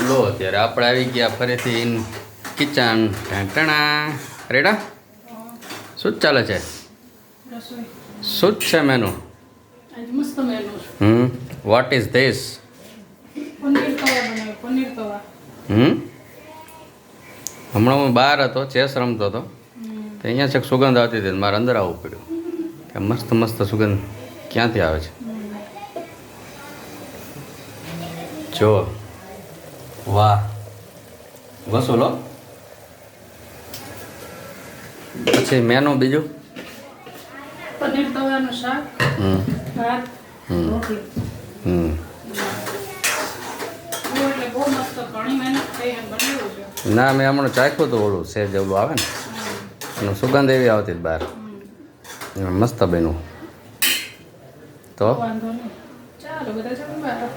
લો અત્યારે આપણે આવી ગયા ફરીથી ઇન કિચન ઢાંકણા રેડા શું જ ચાલે છે રસોઈ શું જ છે મેનુ આજ મસ્ત મેનુ છે. વોટ ઇઝ ધીસ પનીર તવા બનાવ્યો પનીર તવા. હમણાં હું બહાર હતો ચેસ રમતો હતો તો અહીંયા છેક સુગંધ આવતી હતી મારે અંદર આવવું પડ્યું કે મસ્ત મસ્ત સુગંધ ક્યાંથી આવે છે જો વાહ વસૂલો પછી મેનુ બીજું પનીર તવાનું શાક ભાત રોટલી. એટલે બહુ મસ્ત ઘણી મહેનત થઈ એમ બનાવ્યું છે. ના મેં હમણાં ચાખ્યું હતું ઓલું સેજ ઓલું આવે ને એનું સુગંધ એવી આવતી હતી બહાર મસ્ત બન્યું તો વાંધો નહીં ચાલો બધા ચાલો બહાર.